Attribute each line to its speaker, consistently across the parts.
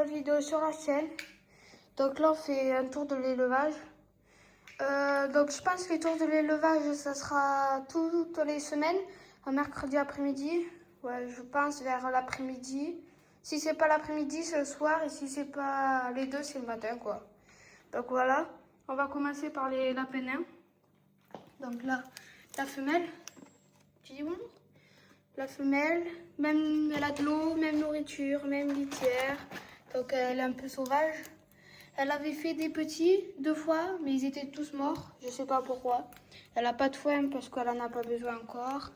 Speaker 1: nouvelle vidéo sur la chaîne. Donc là on fait un tour de l'élevage. Donc je pense que les tours de l'élevage ça sera toutes les semaines, un mercredi après-midi. Ouais, je pense vers l'après-midi. Si c'est pas l'après-midi, c'est le soir, et si c'est pas les deux, c'est le matin quoi. Donc voilà, on va commencer par la pénin. Donc là, la femelle. Tu dis bonjour? La femelle, même elle a de l'eau, même nourriture, même litière. Donc elle est un peu sauvage. Elle avait fait des petits 2 fois, mais ils étaient tous morts. Je sais pas pourquoi. Elle a pas de foin parce qu'elle en a pas besoin encore.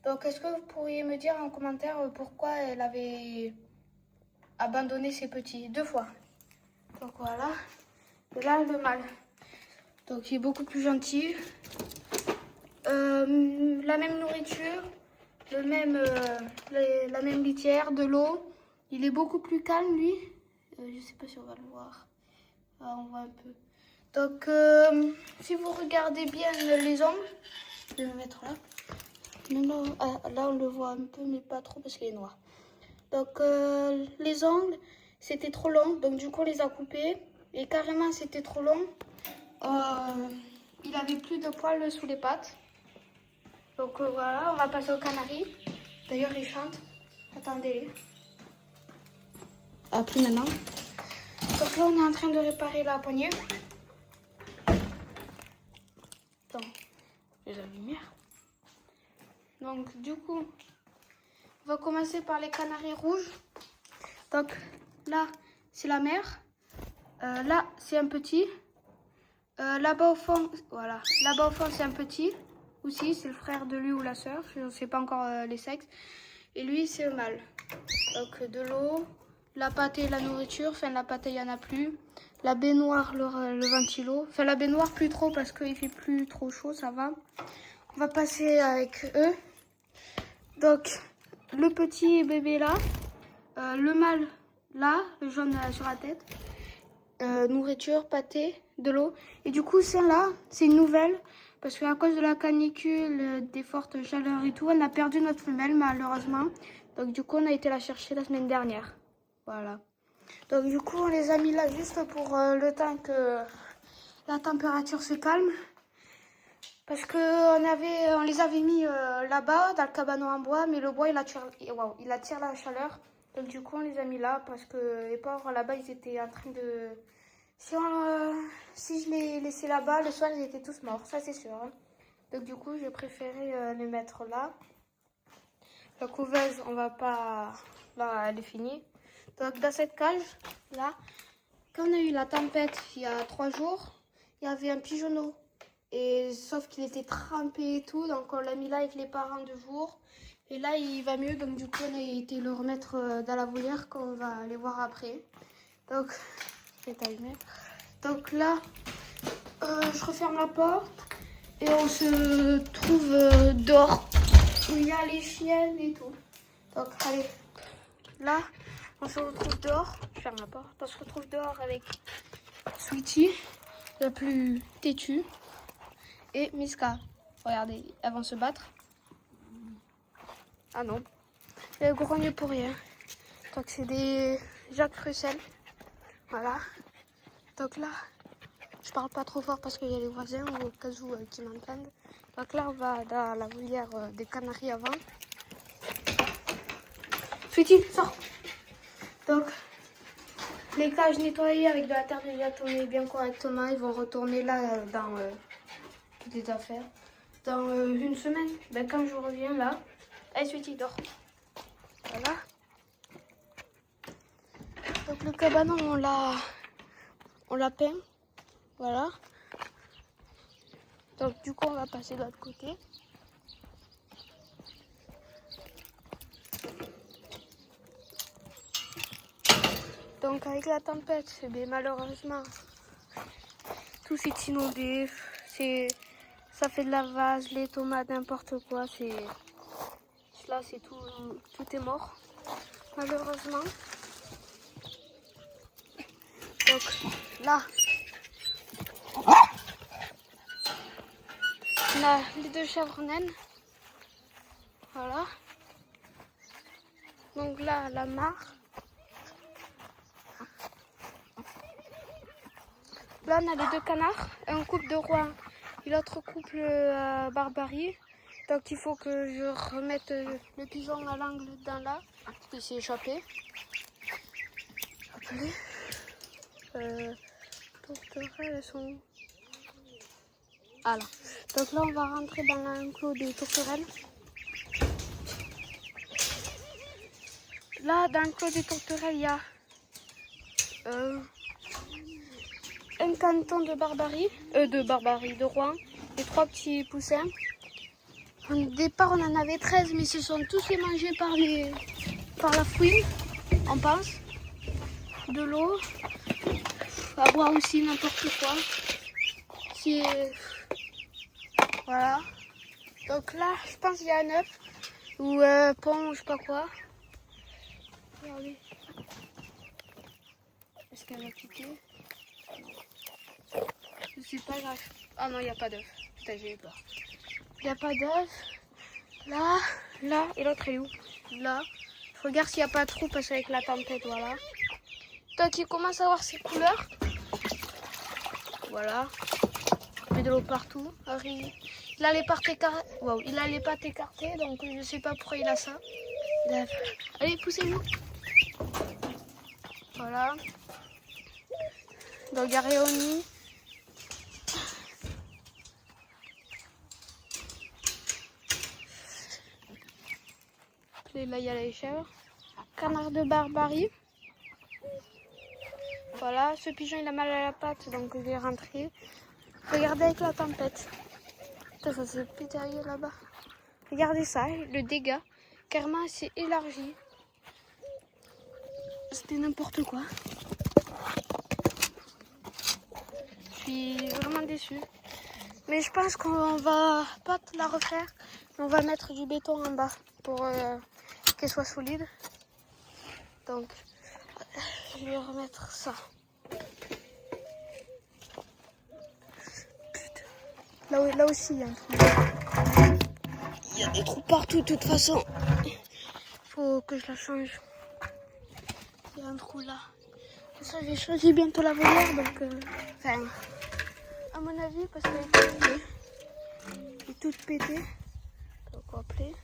Speaker 1: Donc est-ce que vous pourriez me dire en commentaire pourquoi elle avait abandonné ses petits 2 fois? Donc voilà. Et là le mâle. Donc il est beaucoup plus gentil. La même nourriture. La même litière, de l'eau. Il est beaucoup plus calme lui. Je sais pas si on va le voir. Ah, on voit un peu. Donc si vous regardez bien les ongles, je vais me mettre là. Non, là on le voit un peu mais pas trop parce qu'il est noir. Donc les ongles c'était trop long, donc du coup on les a coupés. Et carrément c'était trop long. Il avait plus de poils sous les pattes. Donc voilà, on va passer au canari. D'ailleurs, il chante. Attendez. Ah, plus maintenant. Donc là, on est en train de réparer la poignée. Attends, j'ai la lumière. Donc du coup, on va commencer par les canaris rouges. Donc là, c'est la mère. Là, c'est un petit. Là-bas au fond, voilà. Là-bas au fond, c'est un petit. Aussi, c'est le frère de lui ou la sœur. Je ne sais pas encore les sexes. Et lui, c'est le mâle. Donc de l'eau, la pâtée, la nourriture. Enfin, la pâtée, il n'y en a plus. La baignoire, le ventilo. Enfin, la baignoire, plus trop parce qu'il fait plus trop chaud, ça va. On va passer avec eux. Donc, le petit bébé là. Le mâle là, le jaune sur la tête. Nourriture, pâtée, de l'eau. Et du coup, celle-là, c'est une nouvelle. Parce qu'à cause de la canicule, des fortes chaleurs et tout, on a perdu notre femelle, malheureusement. Donc du coup, on a été la chercher la semaine dernière. Voilà. Donc du coup, on les a mis là juste pour le temps que la température se calme. Parce que on les avait mis là-bas, dans le cabanon en bois, mais le bois, il attire la chaleur. Donc du coup, on les a mis là parce que les pauvres, là-bas, ils étaient en train de... Si je les laissais là-bas, le soir, ils étaient tous morts, ça c'est sûr. Hein. Donc du coup, j'ai préféré les mettre là. La couveuse, on va pas... Là, elle est finie. Donc dans cette cage, là, quand on a eu la tempête il y a 3 jours, il y avait un pigeonneau. Et sauf qu'il était trempé et tout, donc on l'a mis là avec les parents 2 jours. Et là, il va mieux, donc du coup, on a été le remettre dans la volière qu'on va aller voir après. Donc, je vais t'allumer. Donc là, je referme la porte et on se trouve dehors où il y a les chiennes et tout. Donc allez, là, on se retrouve dehors. Je ferme la porte. On se retrouve dehors avec Sweetie, la plus têtue, et Miska. Regardez, elles vont se battre. Ah non, elle grogne pour rien. Donc c'est des Jacques Russell. Voilà. Donc là, je parle pas trop fort parce qu'il y a les voisins au cas où qui m'entendent. Donc là, on va dans la volière des canaris avant. Sweetie, sors. Donc, les cages nettoyées avec de la terre déjà tournée bien correctement. Ils vont retourner là dans toutes les affaires. Dans une semaine, ben, quand je reviens là. Allez, Sweetie, dors. Voilà. Donc le cabanon, on l'a peint. Voilà. Donc du coup, on va passer de l'autre côté. Donc avec la tempête, mais malheureusement, tout s'est inondé. Ça fait de la vase, les tomates, n'importe quoi. Là, c'est tout est mort, malheureusement. Donc là, on a les 2 chèvres naines. Voilà. Donc là, la mare. là, on a les deux canards, un couple de Rouen et l'autre couple Barbarie. Donc il faut que je remette le pigeon à l'angle dans là, parce qu'il s'est échappé. Tourterelles, elles sont... Ah là. Donc là, on va rentrer dans l'enclos des tourterelles. Là, dans l'enclos des tourterelles, il y a un canton de Barbarie, de Rouen, et 3 petits poussins. Au départ, on en avait 13, mais ils se sont tous fait manger par la fouine, on pense. De l'eau, à boire aussi n'importe quoi. Voilà. Donc là, je pense qu'il y a un œuf ou pont ou je sais pas quoi. Regardez. Est-ce qu'elle va piquer? Je sais pas, là. Ah non, il n'y a pas d'œuf. Putain, j'ai eu peur. Il n'y a pas d'œuf. Là, et l'autre est où? Là. Je regarde s'il n'y a pas de trou parce qu'avec la tempête, voilà. Donc il commence à avoir ses couleurs. Voilà. Il met de l'eau partout. Alors, il a les pattes écartées. Wow. Il a les pattes écartées, donc je sais pas pourquoi il a ça. Allez, poussez-vous. Voilà. Donc il y a Réoni. Là, il y a les chèvres. Canard de Barbarie. Voilà, ce pigeon il a mal à la patte, donc je vais rentrer. Regardez avec la tempête. Putain, ça s'est pétillé là-bas. Regardez ça, le dégât. Carrément, c'est élargi. C'était n'importe quoi. Je suis vraiment déçue. Mais je pense qu'on va pas la refaire. On va mettre du béton en bas pour qu'elle soit solide. Donc, je vais remettre ça. Putain. Là aussi, il y a un trou. Il y a des trous partout, de toute façon. Il faut que je la change. Il y a un trou là. Ça, j'ai choisi bientôt la volière, donc... Enfin, à mon avis, parce qu'elle est toute pétée. Donc, on va appeler.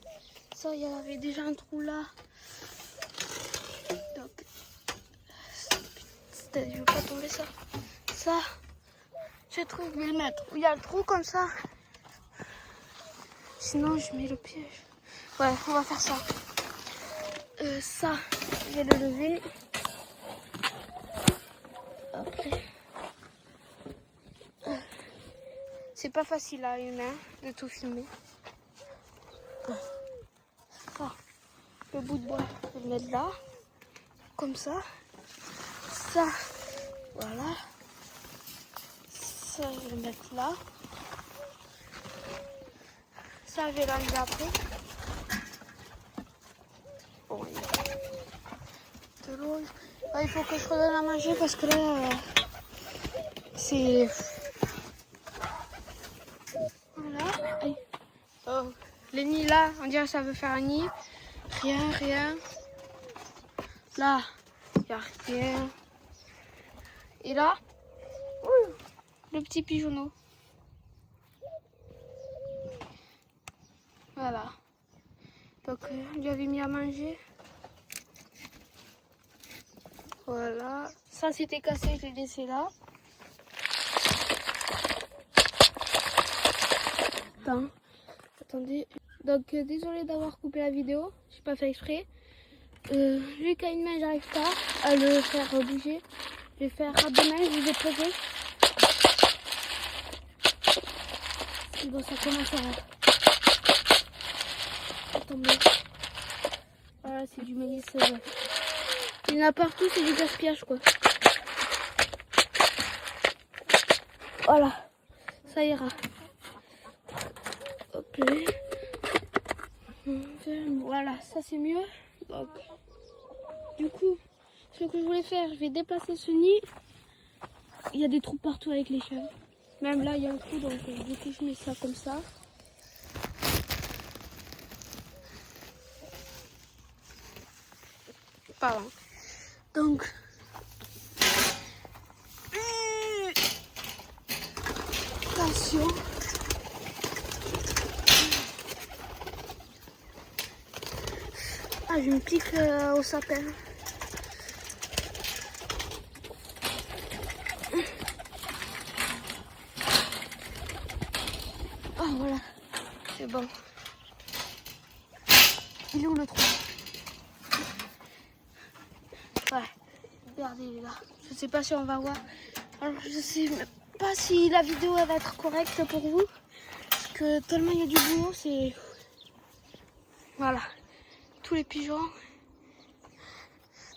Speaker 1: Ça, il y avait déjà un trou là. Donc, je ne veux pas tomber ça. Ça, ce truc, je vais le mettre où il y a le trou comme ça. Sinon, je mets le piège. Ouais, on va faire ça. Ça, je vais le lever. Après. C'est pas facile à une main de tout filmer. Ça, le bout de bois, je vais le mettre là. Comme ça. Ça, voilà. Ça, je vais le mettre là. Ça, je vais l'enlever après. Bon, il y a de l'eau. Ah, il faut que je redonne à manger parce que là, c'est... Voilà. Oh, les nids là, on dirait que ça veut faire un nid. Rien. Là, il n'y a rien. Et là, le petit pigeonneau. Voilà. Donc, on lui avait mis à manger. Voilà. Ça, c'était cassé, je l'ai laissé là. Attendez. Donc, désolé d'avoir coupé la vidéo. J'ai pas fait exprès. Vu qu'à une main, j'arrive pas à le faire bouger. Je vais faire à deux mains, je vous ai posé. Bon, ça commence à tomber. Voilà, c'est du maïs. Il y en a partout, c'est du gaspillage, quoi. Voilà, ça ira. Ok. Voilà, ça c'est mieux. Donc, du coup, ce que je voulais faire, je vais déplacer ce nid. Il y a des trous partout avec les chèvres. Même là, il y a un trou, donc du coup, je mets ça comme ça. Pardon. Donc, attention. Ah, je me pique au sapin. Ah, voilà. C'est bon. Il est où le trou? Ouais. Regardez, il est là. Je sais pas si on va voir. Alors, je sais pas si la vidéo elle va être correcte pour vous. Parce que tellement il y a du boulot, c'est... Voilà. Tous les pigeons.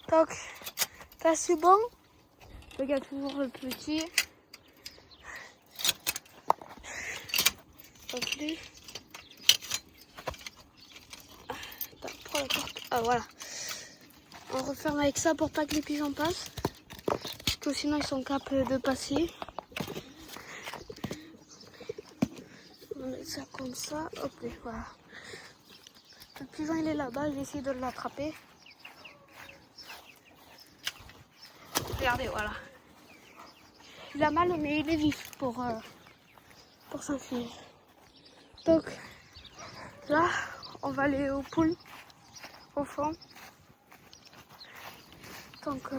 Speaker 1: Donc, ça c'est bon. Regarde toujours le petit. Donc lui. Attends, prends la porte. Ah voilà. On referme avec ça pour pas que les pigeons passent. Parce que sinon ils sont capables de passer. On va mettre ça comme ça. Hop, et voilà. Le pigeon il est là-bas, je vais essayer de l'attraper. Regardez, voilà. Il a mal mais il est vif pour s'enfuir. Donc là, on va aller au pool, au fond. Donc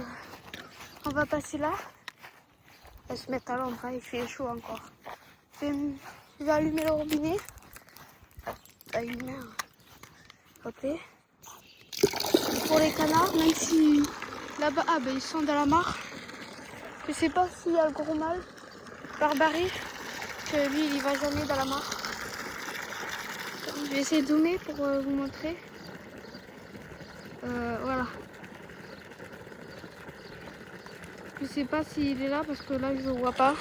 Speaker 1: on va passer là. Elle se met à l'ombre, hein, il fait chaud encore. Je vais allumer le robinet. Allumer. Ok. Pour les canards, même si là-bas, ah ben ils sont dans la mare. Je sais pas s'il y a le gros mâle, Barbarie, que lui il va jamais dans la mare. Je vais essayer de zoomer pour vous montrer. Voilà. Je sais pas s'il est là parce que là je le vois pas.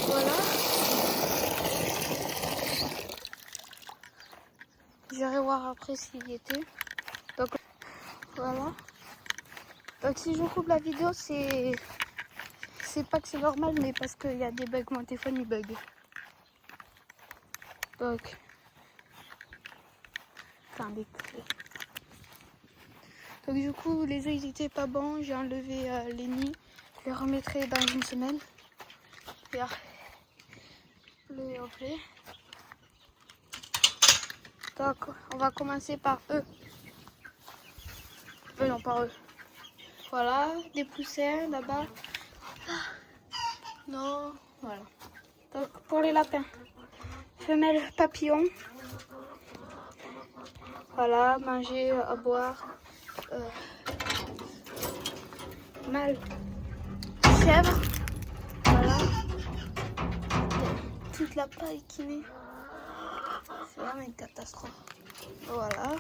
Speaker 1: Voilà. J'irai voir après s'il y était. Donc voilà. Donc si je coupe la vidéo, c'est pas que c'est normal, mais parce qu'il y a des bugs. Mon téléphone il bug. Donc attendez. Donc du coup les œufs ils étaient pas bons. J'ai enlevé les nids. Je les remettrai dans une semaine. Regarde. Le reflet. Donc on va commencer par eux. Non, par eux. Voilà, des poussins là-bas. Non, voilà. Donc pour les lapins, femelle papillon. Voilà, manger, à boire. Mâle chèvre. Voilà. Toute la paille qui met. C'est vraiment une catastrophe. Voilà.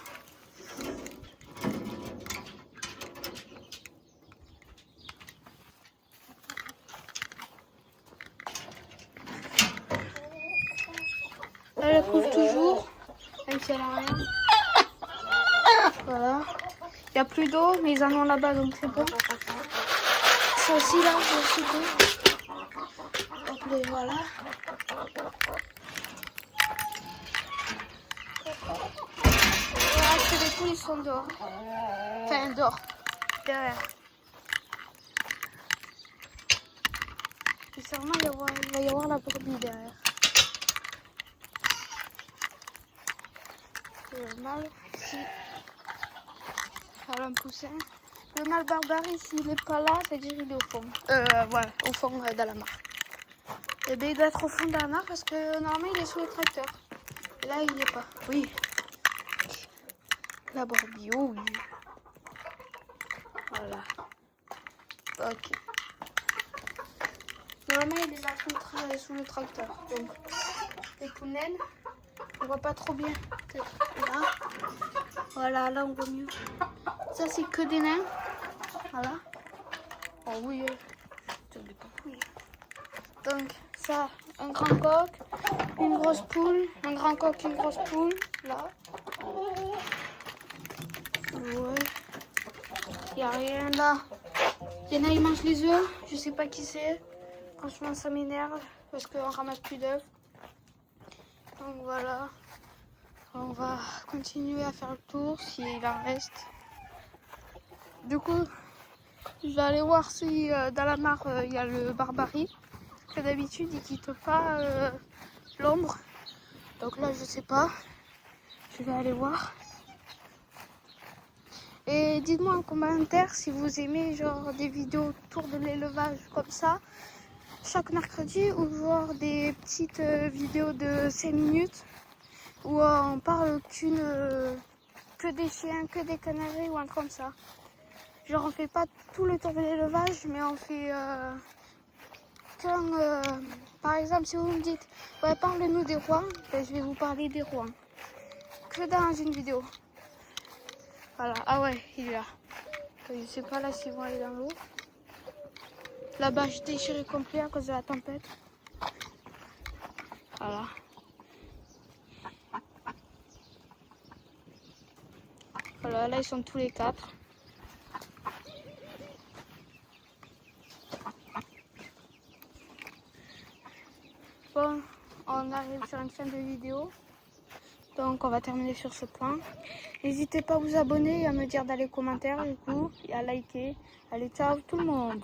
Speaker 1: Elle couvre toujours, même si elle a rien. Voilà. Il n'y a plus d'eau, mais ils en ont là-bas, donc c'est bon. Ça aussi, là, j'ai aussi d'eau. Hop, et voilà. Voilà, c'est les poules, ils sont dehors. Enfin, dehors. Derrière. Et sûrement, il va y avoir la brebis derrière. Le mâle, ici. Voilà un poussin. Le mâle Barbarie, s'il n'est pas là, c'est-à-dire qu'il est au fond. Voilà, au fond dans la mare. Et bien, il doit être au fond de la mare parce que normalement, il est sous le tracteur. Et là, il n'y est pas. Oui. La brebis, oh oui. Voilà. Ok. Normalement, il est là sous le tracteur. Donc, les pounelles, on voit pas trop bien. Là. Voilà, là, on voit mieux. Ça, c'est que des nains. Voilà. Oh oui. Donc, ça, un grand coq, une grosse poule, un grand coq, une grosse poule. Là. Ouais. Il n'y a rien là. Il y en a, ils mangent les œufs. Je sais pas qui c'est. Franchement, ça m'énerve parce qu'on ramasse plus d'œufs. Donc voilà. On va continuer à faire le tour s'il en reste. Du coup, Je vais aller voir si dans la mare il y a le barbarie. Que d'habitude il quitte pas l'ombre. Donc là je sais pas. Je vais aller voir. Et dites-moi en commentaire si vous aimez genre des vidéos autour de l'élevage comme ça chaque mercredi, ou genre des petites vidéos de 5 minutes où on parle que des chiens, que des canaris ou un truc comme ça. Genre on fait pas tout le tour de l'élevage, mais on fait par exemple si vous me dites ouais, parle-nous des rois, ben, je vais vous parler des rois que dans une vidéo. Voilà. Ah ouais, il est là. Je sais pas là s'ils vont aller dans l'eau. La bâche déchirée complet à cause de la tempête. Voilà. Voilà, là ils sont tous les 4. Bon, on arrive sur une fin de vidéo. Donc on va terminer sur ce point. N'hésitez pas à vous abonner et à me dire dans les commentaires du coup et à liker. Allez, ciao tout le monde!